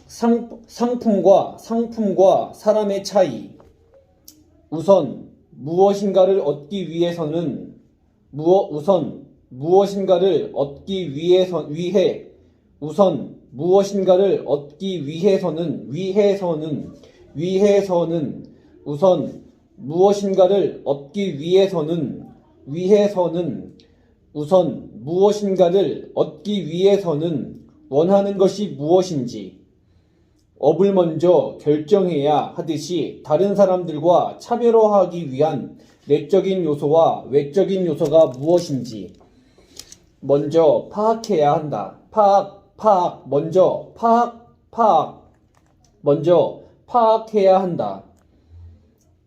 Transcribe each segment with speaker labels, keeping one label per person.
Speaker 1: 상품과 사람의 차이. 우선 무엇인가를 얻기 위해서는 원하는 것이 무엇인지 업을 먼저 결정해야 하듯이 다른 사람들과 차별화하기 위한 내적인 요소와 외적인 요소가 무엇인지 먼저 파악해야 한다. 먼저 파악해야 한다.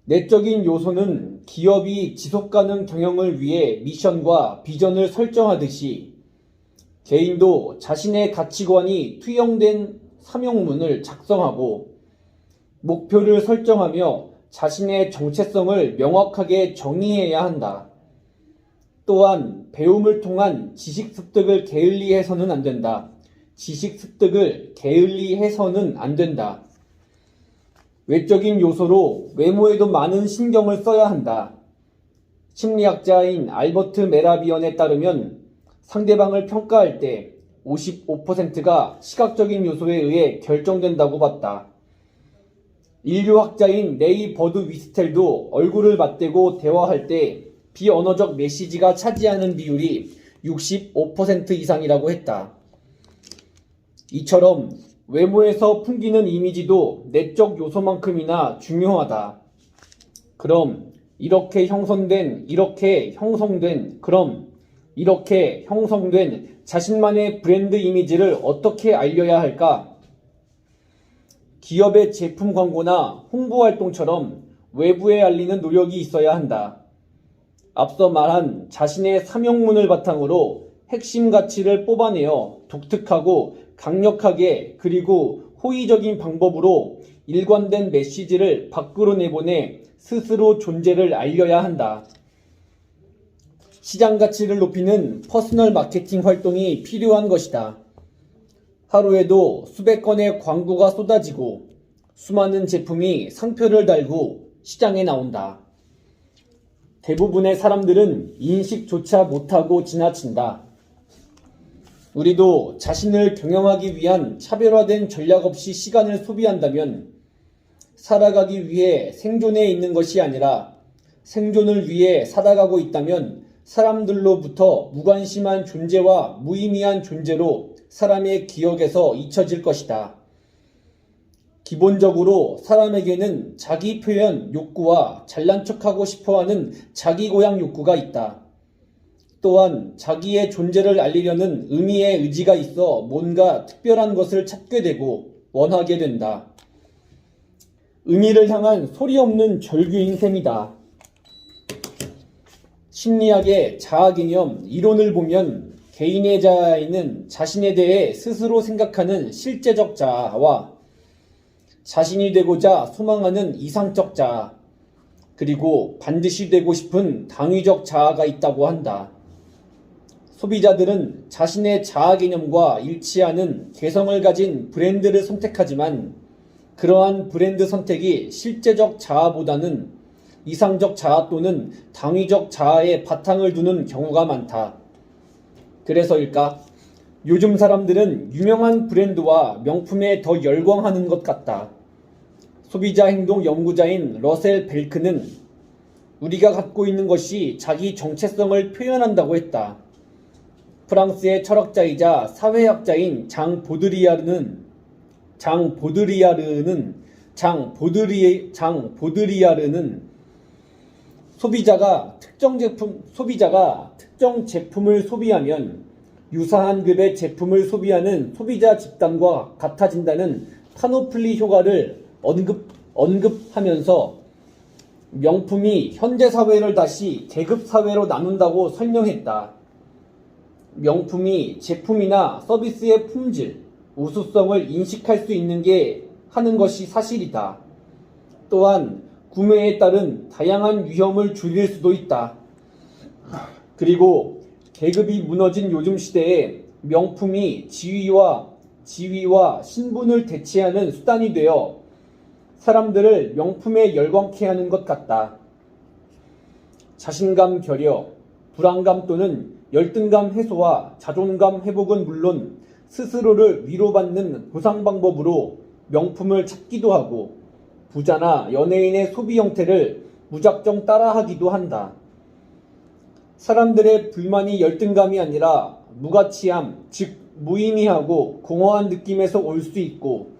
Speaker 1: 내적인 요소는 기업이 지속가능 경영을 위해 미션과 비전을 설정하듯이 개인도 자신의 가치관이 투영된 사명문을 작성하고 목표를 설정하며 자신의 정체성을 명확하게 정의해야 한다. 또한 배움을 통한 지식 습득을 게을리해서는 안 된다. 외적인 요소로 외모에도 많은 신경을 써야 한다. 심리학자인 알버트 메라비언에 따르면 상대방을 평가할 때 55%가 시각적인 요소에 의해 결정된다고 봤다. 인류학자인 레이 버드 위스텔도 얼굴을 맞대고 대화할 때 비언어적 메시지가 차지하는 비율이 65% 이상이라고 했다. 이처럼 외모에서 풍기는 이미지도 내적 요소만큼이나 중요하다. 그럼 이렇게 형성된 자신만의 브랜드 이미지를 어떻게 알려야 할까? 기업의 제품 광고나 홍보 활동처럼 외부에 알리는 노력이 있어야 한다. 앞서 말한 자신의 사명문을 바탕으로 핵심 가치를 뽑아내어 독특하고 강력하게 그리고 호의적인 방법으로 일관된 메시지를 밖으로 내보내 스스로 존재를 알려야 한다. 시장 가치를 높이는 퍼스널 마케팅 활동이 필요한 것이다. 하루에도 수백 건의 광고가 쏟아지고 수많은 제품이 상표를 달고 시장에 나온다. 대부분의 사람들은 인식조차 못하고 지나친다. 우리도 자신을 경영하기 위한 차별화된 전략 없이 시간을 소비한다면 살아가기 위해 생존해 있는 것이 아니라 생존을 위해 살아가고 있다면 사람들로부터 무관심한 존재와 무의미한 존재로 사람의 기억에서 잊혀질 것이다. 기본적으로 사람에게는 자기 표현 욕구와 잘난 척하고 싶어하는 자기 고양 욕구가 있다. 또한 자기의 존재를 알리려는 의미의 의지가 있어 뭔가 특별한 것을 찾게 되고 원하게 된다. 의미를 향한 소리 없는 절규인 셈이다. 심리학의 자아개념 이론을 보면 개인의 자아에는 자신에 대해 스스로 생각하는 실제적 자아와 자신이 되고자 소망하는 이상적 자아, 그리고 반드시 되고 싶은 당위적 자아가 있다고 한다. 소비자들은 자신의 자아 개념과 일치하는 개성을 가진 브랜드를 선택하지만 그러한 브랜드 선택이 실제적 자아보다는 이상적 자아 또는 당위적 자아에 바탕을 두는 경우가 많다. 그래서일까? 요즘 사람들은 유명한 브랜드와 명품에 더 열광하는 것 같다. 소비자 행동 연구자인 러셀 벨크는 우리가 갖고 있는 것이 자기 정체성을 표현한다고 했다. 프랑스의 철학자이자 사회학자인 장 보드리아르는 소비자가 특정 제품을 소비하면 유사한 급의 제품을 소비하는 소비자 집단과 같아진다는 파노플리 효과를 언급하면서 명품이 현대사회를 다시 계급사회로 나눈다고 설명했다. 명품이 제품이나 서비스의 품질, 우수성을 인식할 수 있는 게 하는 것이 사실이다. 또한 구매에 따른 다양한 위험을 줄일 수도 있다. 그리고 계급이 무너진 요즘 시대에 명품이 지위와 지위와 신분을 대체하는 수단이 되어 사람들을 명품에 열광케 하는 것 같다. 자신감 결여, 불안감 또는 열등감 해소와 자존감 회복은 물론 스스로를 위로받는 보상 방법으로 명품을 찾기도 하고 부자나 연예인의 소비 형태를 무작정 따라하기도 한다. 사람들의 불만이 열등감이 아니라 무가치함, 즉 무의미하고 공허한 느낌에서 올 수 있고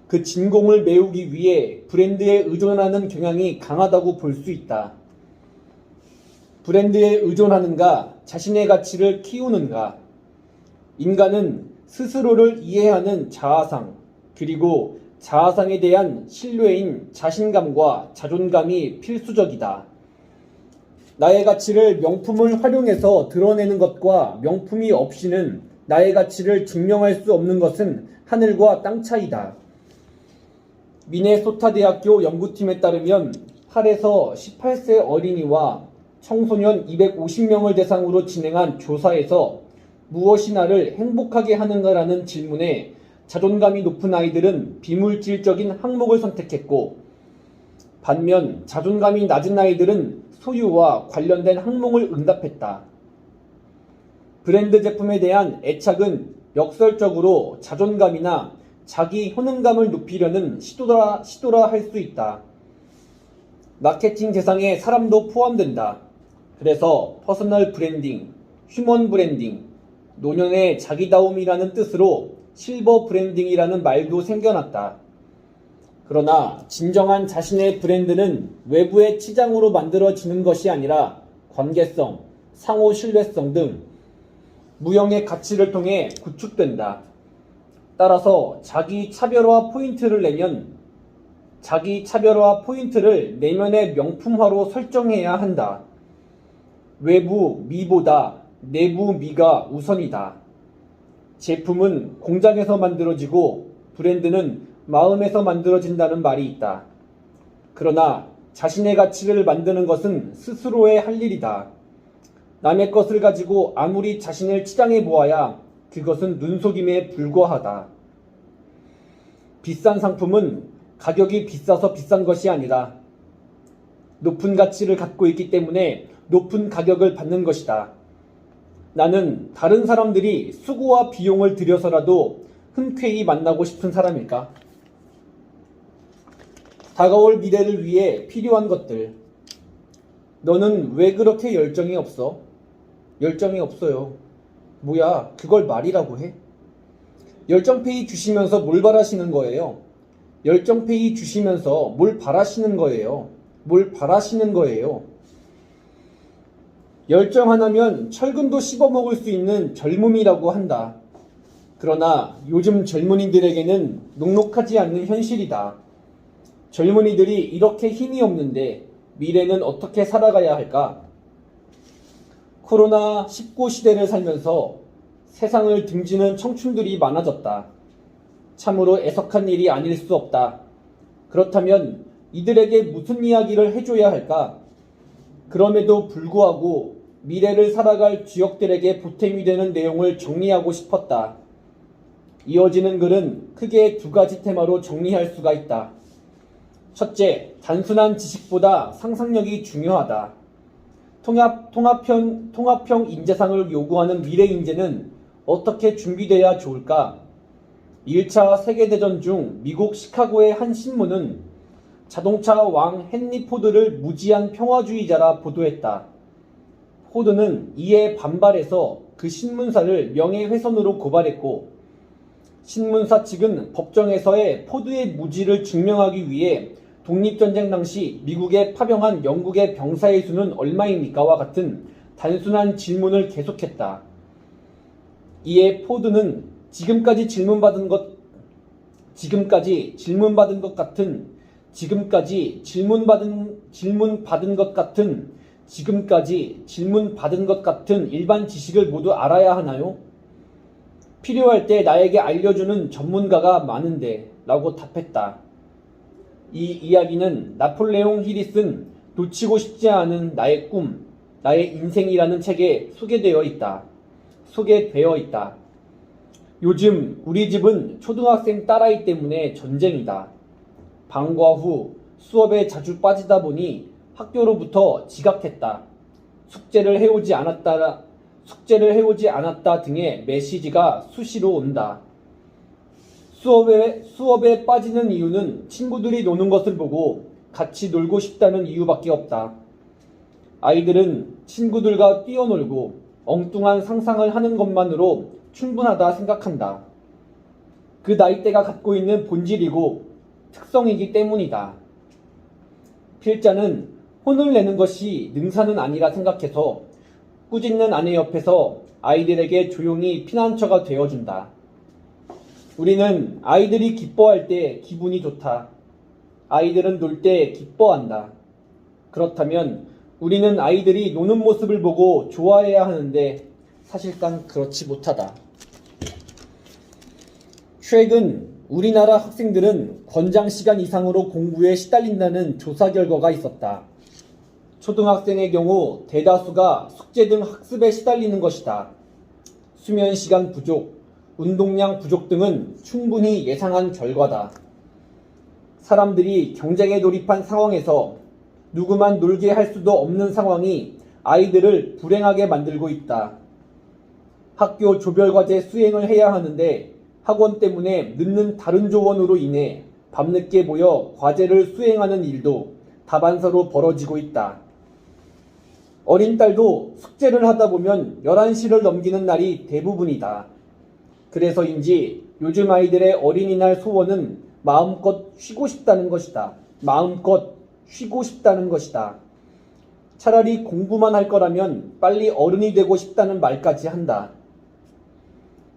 Speaker 1: 그 진공을 메우기 위해 브랜드에 의존하는 경향이 강하다고 볼 수 있다. 브랜드에 의존하는가, 자신의 가치를 키우는가. 인간은 스스로를 이해하는 자아상, 그리고 자아상에 대한 신뢰인 자신감과 자존감이 필수적이다. 나의 가치를 명품을 활용해서 드러내는 것과 명품이 없이는 나의 가치를 증명할 수 없는 것은 하늘과 땅 차이다. 미네소타 대학교 연구팀에 따르면 8에서 18세 어린이와 청소년 250명을 대상으로 진행한 조사에서 무엇이 나를 행복하게 하는가라는 질문에 자존감이 높은 아이들은 비물질적인 항목을 선택했고 반면 자존감이 낮은 아이들은 소유와 관련된 항목을 응답했다. 브랜드 제품에 대한 애착은 역설적으로 자존감이나 자기 효능감을 높이려는 시도라 할 수 있다. 마케팅 대상에 사람도 포함된다. 그래서 퍼스널 브랜딩, 휴먼 브랜딩, 노년의 자기다움이라는 뜻으로 실버 브랜딩이라는 말도 생겨났다. 그러나 진정한 자신의 브랜드는 외부의 치장으로 만들어지는 것이 아니라 관계성, 상호 신뢰성 등 무형의 가치를 통해 구축된다. 따라서 자기 차별화 포인트를 내면의 명품화로 설정해야 한다. 외부 미보다 내부 미가 우선이다. 제품은 공장에서 만들어지고 브랜드는 마음에서 만들어진다는 말이 있다. 그러나 자신의 가치를 만드는 것은 스스로의 할 일이다. 남의 것을 가지고 아무리 자신을 치장해 보아야 그것은 눈속임에 불과하다. 비싼 상품은 가격이 비싸서 비싼 것이 아니라 높은 가치를 갖고 있기 때문에 높은 가격을 받는 것이다. 나는 다른 사람들이 수고와 비용을 들여서라도 흔쾌히 만나고 싶은 사람일까? 다가올 미래를 위해 필요한 것들. 너는 왜 그렇게 열정이 없어? 열정이 없어요. 뭐야, 그걸 말이라고 해? 열정페이 주시면서 뭘 바라시는 거예요? 열정페이 주시면서 뭘 바라시는 거예요? 뭘 바라시는 거예요? 열정 하나면 철근도 씹어먹을 수 있는 젊음이라고 한다. 그러나 요즘 젊은이들에게는 녹록하지 않는 현실이다. 젊은이들이 이렇게 힘이 없는데 미래는 어떻게 살아가야 할까? 코로나19 시대를 살면서 세상을 등지는 청춘들이 많아졌다. 참으로 애석한 일이 아닐 수 없다. 그렇다면 이들에게 무슨 이야기를 해줘야 할까? 그럼에도 불구하고 미래를 살아갈 주역들에게 보탬이 되는 내용을 정리하고 싶었다. 이어지는 글은 크게 두 가지 테마로 정리할 수가 있다. 첫째, 단순한 지식보다 상상력이 중요하다. 통합형 인재상을 요구하는 미래 인재는 어떻게 준비돼야 좋을까? 1차 세계대전 중 미국 시카고의 한 신문은 자동차 왕 헨리 포드를 무지한 평화주의자라 보도했다. 포드는 이에 반발해서 그 신문사를 명예훼손으로 고발했고 신문사 측은 법정에서의 포드의 무지를 증명하기 위해 독립전쟁 당시 미국에 파병한 영국의 병사의 수는 얼마입니까와 같은 단순한 질문을 계속했다. 이에 포드는 지금까지 질문받은 것 같은 일반 지식을 모두 알아야 하나요? 필요할 때 나에게 알려주는 전문가가 많은데 라고 답했다. 이 이야기는 나폴레옹 힐이 쓴 놓치고 싶지 않은 나의 꿈, 나의 인생이라는 책에 소개되어 있다. 요즘 우리 집은 초등학생 딸아이 때문에 전쟁이다. 방과 후 수업에 자주 빠지다 보니 학교로부터 지각했다. 숙제를 해오지 않았다 등의 메시지가 수시로 온다. 수업에 빠지는 이유는 친구들이 노는 것을 보고 같이 놀고 싶다는 이유밖에 없다. 아이들은 친구들과 뛰어놀고 엉뚱한 상상을 하는 것만으로 충분하다 생각한다. 그 나이대가 갖고 있는 본질이고 특성이기 때문이다. 필자는 혼을 내는 것이 능사는 아니라 생각해서 꾸짖는 아내 옆에서 아이들에게 조용히 피난처가 되어준다. 우리는 아이들이 기뻐할 때 기분이 좋다. 아이들은 놀 때 기뻐한다. 그렇다면 우리는 아이들이 노는 모습을 보고 좋아해야 하는데 사실상 그렇지 못하다. 최근 우리나라 학생들은 권장 시간 이상으로 공부에 시달린다는 조사 결과가 있었다. 초등학생의 경우 대다수가 숙제 등 학습에 시달리는 것이다. 수면 시간 부족, 운동량 부족 등은 충분히 예상한 결과다. 사람들이 경쟁에 돌입한 상황에서 누구만 놀게 할 수도 없는 상황이 아이들을 불행하게 만들고 있다. 학교 조별과제 수행을 해야 하는데 학원 때문에 늦는 다른 조원으로 인해 밤늦게 모여 과제를 수행하는 일도 다반사로 벌어지고 있다. 어린 딸도 숙제를 하다 보면 11시를 넘기는 날이 대부분이다. 그래서인지 요즘 아이들의 어린이날 소원은 마음껏 쉬고 싶다는 것이다. 마음껏 쉬고 싶다는 것이다. 차라리 공부만 할 거라면 빨리 어른이 되고 싶다는 말까지 한다.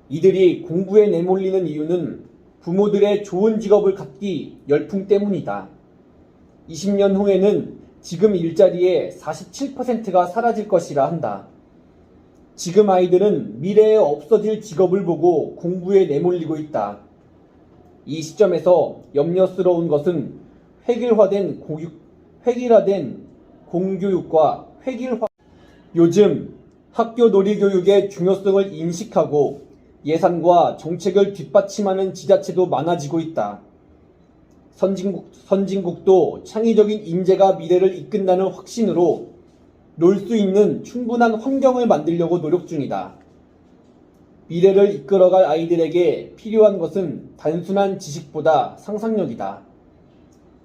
Speaker 1: 이들이 공부에 내몰리는 이유는 부모들의 좋은 직업을 갖기 열풍 때문이다. 20년 후에는 지금 일자리의 47%가 사라질 것이라 한다. 지금 아이들은 미래에 없어질 직업을 보고 공부에 내몰리고 있다. 이 시점에서 염려스러운 것은 획일화된 공교육과 요즘 학교 놀이교육의 중요성을 인식하고 예산과 정책을 뒷받침하는 지자체도 많아지고 있다. 선진국도 창의적인 인재가 미래를 이끈다는 확신으로 놀 수 있는 충분한 환경을 만들려고 노력 중이다. 미래를 이끌어갈 아이들에게 필요한 것은 단순한 지식보다 상상력이다.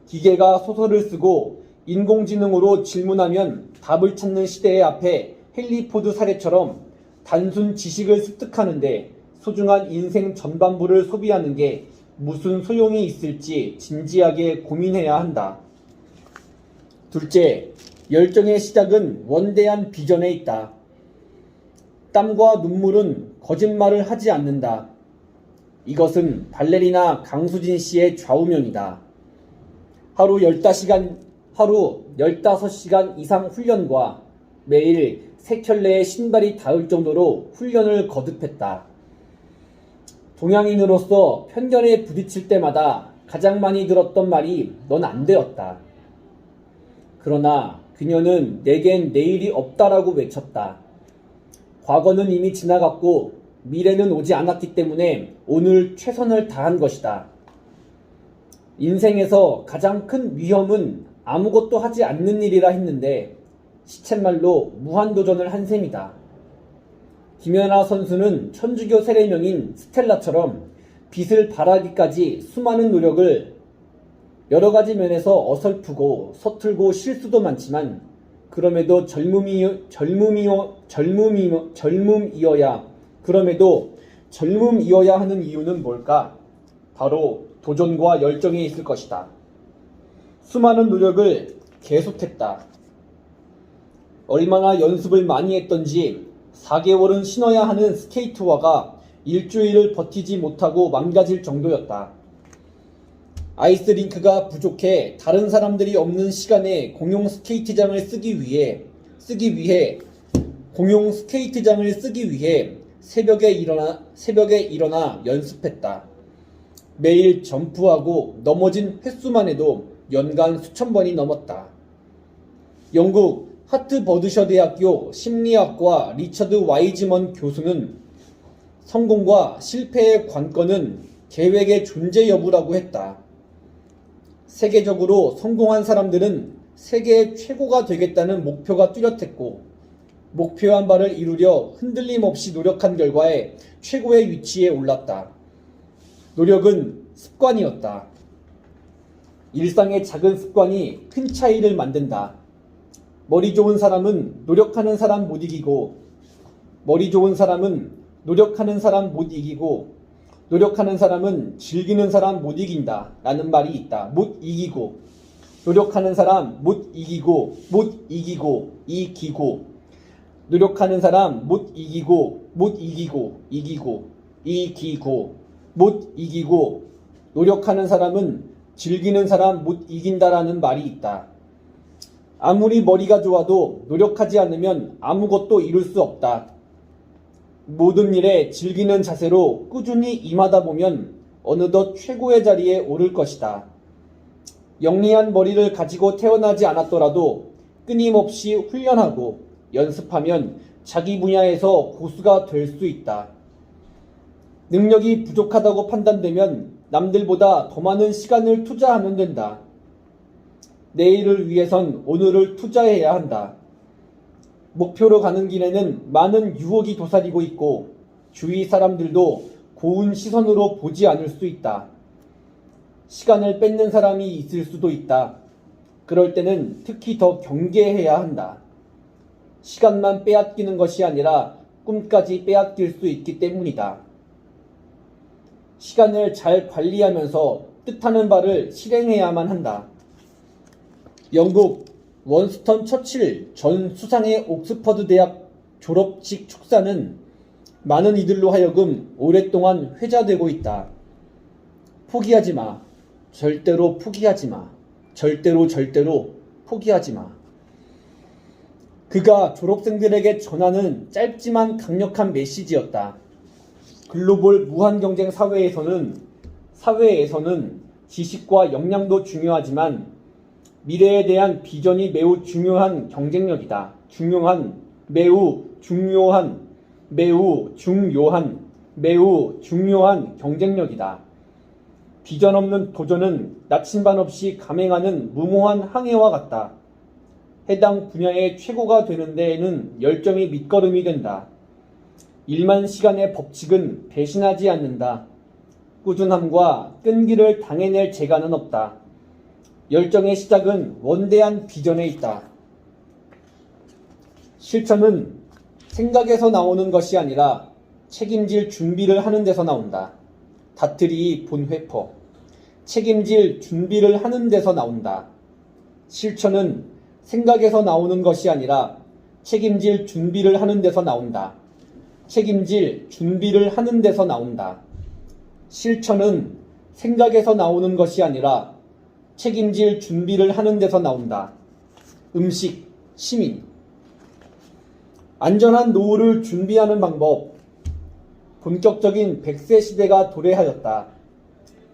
Speaker 1: 기계가 소설을 쓰고 인공지능으로 질문하면 답을 찾는 시대의 앞에 헨리 포드 사례처럼 단순 지식을 습득하는데 소중한 인생 전반부를 소비하는 게 무슨 소용이 있을지 진지하게 고민해야 한다. 둘째, 열정의 시작은 원대한 비전에 있다. 땀과 눈물은 거짓말을 하지 않는다. 이것은 발레리나 강수진 씨의 좌우명이다. 하루 15시간 이상 훈련과 매일 3켤레의 신발이 닿을 정도로 훈련을 거듭했다. 동양인으로서 편견에 부딪힐 때마다 가장 많이 들었던 말이 넌 안 되었다. 그러나 그녀는 내겐 내일이 없다라고 외쳤다. 과거는 이미 지나갔고 미래는 오지 않았기 때문에 오늘 최선을 다한 것이다. 인생에서 가장 큰 위험은 아무것도 하지 않는 일이라 했는데 시쳇말로 무한도전을 한 셈이다. 김연아 선수는 천주교 세례명인 스텔라처럼 빛을 발하기까지 수많은 노력을 여러 가지 면에서 어설프고 서툴고 실수도 많지만 그럼에도 젊음이어야 하는 이유는 뭘까? 바로 도전과 열정에 있을 것이다. 수많은 노력을 계속했다. 얼마나 연습을 많이 했던지 4개월은 신어야 하는 스케이트화가 일주일을 버티지 못하고 망가질 정도였다. 아이스링크가 부족해 다른 사람들이 없는 시간에 공용 스케이트장을 쓰기 위해 새벽에 일어나 연습했다. 매일 점프하고 넘어진 횟수만 해도 연간 수천 번이 넘었다. 영국 하트버드셔 대학교 심리학과 리처드 와이즈먼 교수는 성공과 실패의 관건은 계획의 존재 여부라고 했다. 세계적으로 성공한 사람들은 세계의 최고가 되겠다는 목표가 뚜렷했고 목표한 바를 이루려 흔들림 없이 노력한 결과에 최고의 위치에 올랐다. 노력은 습관이었다. 일상의 작은 습관이 큰 차이를 만든다. 머리 좋은 사람은 노력하는 사람 못 이기고 머리 좋은 사람은 노력하는 사람 못 이기고 노력하는 사람은 즐기는 사람 못 이긴다 라는 말이 있다. 못 이기고 노력하는 사람 못 이기고 못 이기고 이기고 노력하는 사람 못 이기고 못 이기고 이기고 이기고 못 이기고 노력하는 사람은 즐기는 사람 못 이긴다라는 말이 있다. 아무리 머리가 좋아도 노력하지 않으면 아무것도 이룰 수 없다. 모든 일에 즐기는 자세로 꾸준히 임하다 보면 어느덧 최고의 자리에 오를 것이다. 영리한 머리를 가지고 태어나지 않았더라도 끊임없이 훈련하고 연습하면 자기 분야에서 고수가 될 수 있다. 능력이 부족하다고 판단되면 남들보다 더 많은 시간을 투자하면 된다. 내일을 위해선 오늘을 투자해야 한다. 목표로 가는 길에는 많은 유혹이 도사리고 있고 주위 사람들도 고운 시선으로 보지 않을 수 있다. 시간을 뺏는 사람이 있을 수도 있다. 그럴 때는 특히 더 경계해야 한다. 시간만 빼앗기는 것이 아니라 꿈까지 빼앗길 수 있기 때문이다. 시간을 잘 관리하면서 뜻하는 바를 실행해야만 한다. 영국 원스턴 처칠 전 수상의 옥스퍼드 대학 졸업식 축사는 많은 이들로 하여금 오랫동안 회자되고 있다. 포기하지 마. 절대로 포기하지 마. 절대로 포기하지 마. 그가 졸업생들에게 전하는 짧지만 강력한 메시지였다. 글로벌 무한경쟁 사회에서는 지식과 역량도 중요하지만 미래에 대한 비전이 매우 중요한 경쟁력이다. 매우 중요한 경쟁력이다. 비전 없는 도전은 나침반 없이 감행하는 무모한 항해와 같다. 해당 분야의 최고가 되는 데에는 열정이 밑거름이 된다. 일만 시간의 법칙은 배신하지 않는다. 꾸준함과 끈기를 당해낼 재간은 없다. 열정의 시작은 원대한 비전에 있다. 실천은 생각에서 나오는 것이 아니라 책임질 준비를 하는 데서 나온다. 다트리 본회퍼. 책임질 준비를 하는 데서 나온다. 실천은 생각에서 나오는 것이 아니라 책임질 준비를 하는 데서 나온다. 책임질 준비를 하는 데서 나온다. 실천은 생각에서 나오는 것이 아니라 책임질 준비를 하는 데서 나온다. 음식, 시민. 안전한 노후를 준비하는 방법. 본격적인 100세 시대가 도래하였다.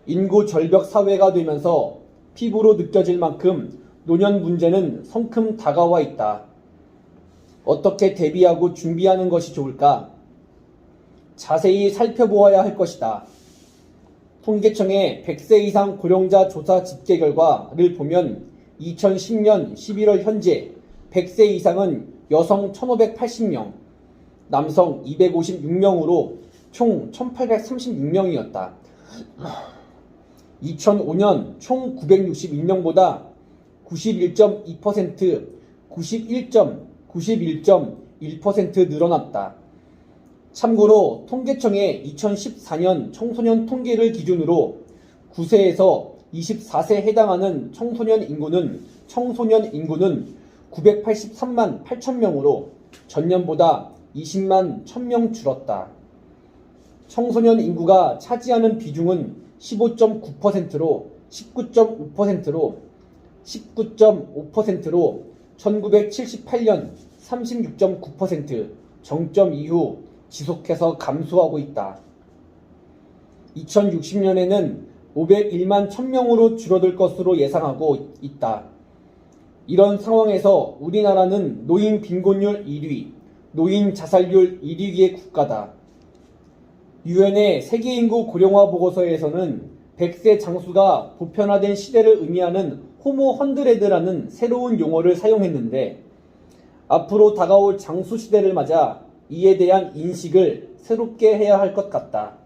Speaker 1: 인구 절벽 사회가 되면서 피부로 느껴질 만큼 노년 문제는 성큼 다가와 있다. 어떻게 대비하고 준비하는 것이 좋을까? 자세히 살펴보아야 할 것이다. 통계청의 100세 이상 고령자 조사 집계 결과를 보면 2010년 11월 현재 100세 이상은 여성 1580명, 남성 256명으로 총 1836명이었다. 2005년 총 961명보다 91.1% 늘어났다. 참고로 통계청의 2014년 청소년 통계를 기준으로 9세에서 24세에 해당하는 청소년 인구는 983만 8천명으로 전년보다 20만 1000명 줄었다. 청소년 인구가 차지하는 비중은 15.9%로 19.5%로 1978년 36.9% 정점 이후 지속해서 감소하고 있다. 2060년에는 501만 1000명으로 줄어들 것으로 예상하고 있다. 이런 상황에서 우리나라는 노인 빈곤율 1위, 노인 자살률 1위의 국가다. 유엔의 세계인구 고령화 보고서에서는 100세 장수가 보편화된 시대를 의미하는 호모 헌드레드라는 새로운 용어를 사용했는데 앞으로 다가올 장수 시대를 맞아 이에 대한 인식을 새롭게 해야 할 것 같다.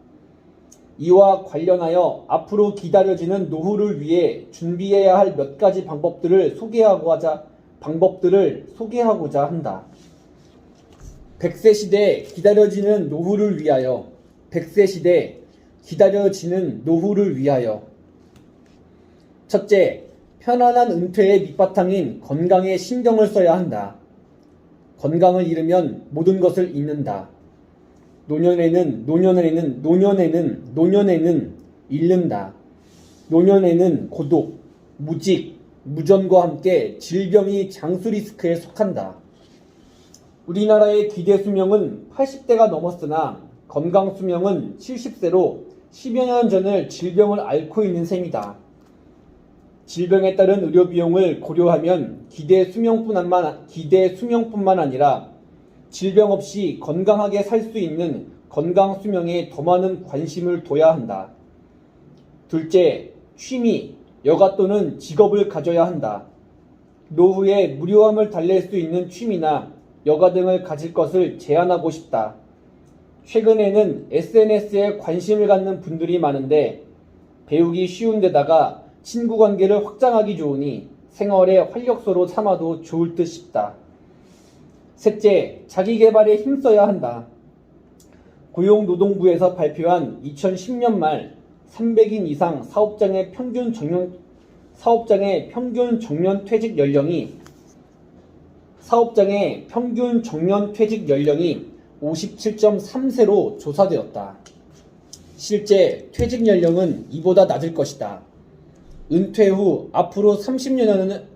Speaker 1: 이와 관련하여 앞으로 기다려지는 노후를 위해 준비해야 할 몇 가지 방법들을 소개하고자 한다. 100세 시대 기다려지는 노후를 위하여 100세 시대 기다려지는 노후를 위하여 첫째, 편안한 은퇴의 밑바탕인 건강에 신경을 써야 한다. 건강을 잃으면 모든 것을 잃는다. 노년에는 잃는다. 노년에는 고독, 무직, 무전과 함께 질병이 장수 리스크에 속한다. 우리나라의 기대 수명은 80대가 넘었으나 건강 수명은 70세로 10여 년 전을 질병을 앓고 있는 셈이다. 질병에 따른 의료 비용을 고려하면 기대 수명뿐만 아니라 질병 없이 건강하게 살 수 있는 건강 수명에 더 많은 관심을 둬야 한다. 둘째, 취미, 여가 또는 직업을 가져야 한다. 노후에 무료함을 달랠 수 있는 취미나 여가 등을 가질 것을 제안하고 싶다. 최근에는 SNS에 관심을 갖는 분들이 많은데 배우기 쉬운 데다가 친구 관계를 확장하기 좋으니 생활의 활력소로 삼아도 좋을 듯 싶다. 셋째, 자기개발에 힘써야 한다. 고용노동부에서 발표한 2010년 말 300인 이상 사업장의 평균 정년 퇴직 연령이 57.3세로 조사되었다. 실제 퇴직 연령은 이보다 낮을 것이다. 은퇴 후 앞으로 30여 년을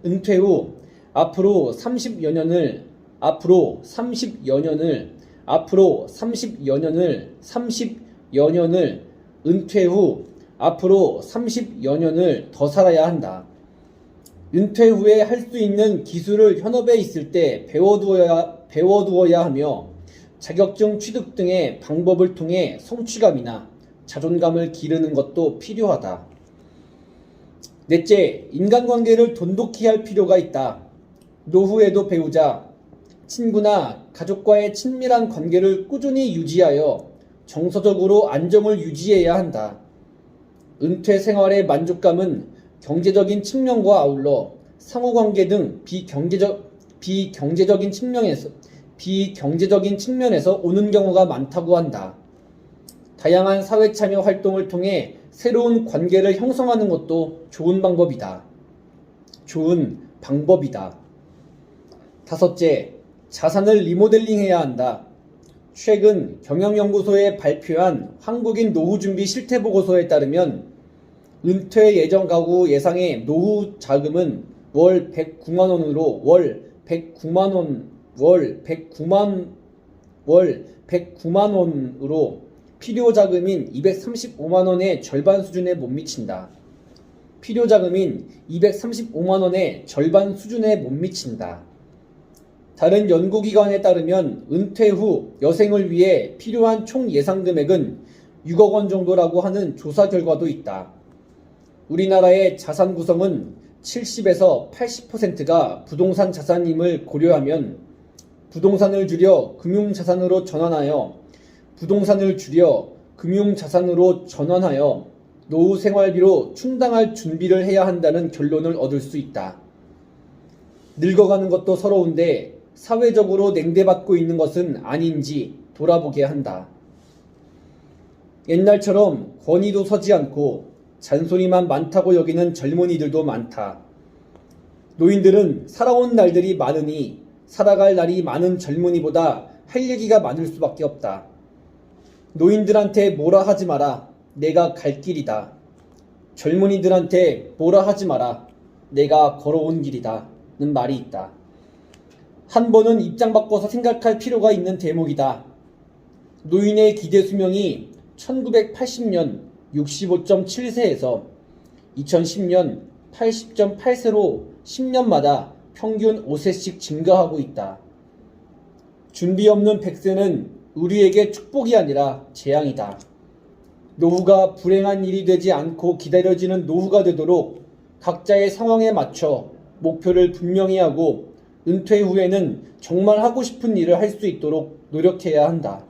Speaker 1: 은퇴 후 앞으로 30여 년을 더 살아야 한다. 은퇴 후에 할 수 있는 기술을 현업에 있을 때 배워두어야 하며 자격증 취득 등의 방법을 통해 성취감이나 자존감을 기르는 것도 필요하다. 넷째, 인간관계를 돈독히 할 필요가 있다. 노후에도 배우자, 친구나 가족과의 친밀한 관계를 꾸준히 유지하여 정서적으로 안정을 유지해야 한다. 은퇴 생활의 만족감은 경제적인 측면과 아울러 상호관계 등 비경제적인 측면에서 오는 경우가 많다고 한다. 다양한 사회참여 활동을 통해 새로운 관계를 형성하는 것도 좋은 방법이다. 다섯째, 자산을 리모델링해야 한다. 최근 경영연구소에 발표한 한국인 노후준비 실태보고서에 따르면 은퇴 예정 가구 예상의 노후 자금은 월 109만 원으로 필요 자금인 235만 원의 절반 수준에 못 미친다. 다른 연구기관에 따르면 은퇴 후 여생을 위해 필요한 총 예상 금액은 6억 원 정도라고 하는 조사 결과도 있다. 우리나라의 자산 구성은 70에서 80%가 부동산 자산임을 고려하면 부동산을 줄여 금융자산으로 전환하여 노후 생활비로 충당할 준비를 해야 한다는 결론을 얻을 수 있다. 늙어가는 것도 서러운데 사회적으로 냉대받고 있는 것은 아닌지 돌아보게 한다. 옛날처럼 권위도 서지 않고 잔소리만 많다고 여기는 젊은이들도 많다. 노인들은 살아온 날들이 많으니 살아갈 날이 많은 젊은이보다 할 얘기가 많을 수밖에 없다. 노인들한테 뭐라 하지 마라. 내가 갈 길이다. 젊은이들한테 뭐라 하지 마라. 내가 걸어온 길이다. 는 말이 있다. 한 번은 입장 바꿔서 생각할 필요가 있는 대목이다. 노인의 기대 수명이 1980년 65.7세에서 2010년 80.8세로 10년마다 평균 5세씩 증가하고 있다. 준비 없는 100세는 우리에게 축복이 아니라 재앙이다. 노후가 불행한 일이 되지 않고 기다려지는 노후가 되도록 각자의 상황에 맞춰 목표를 분명히 하고 은퇴 후에는 정말 하고 싶은 일을 할 수 있도록 노력해야 한다.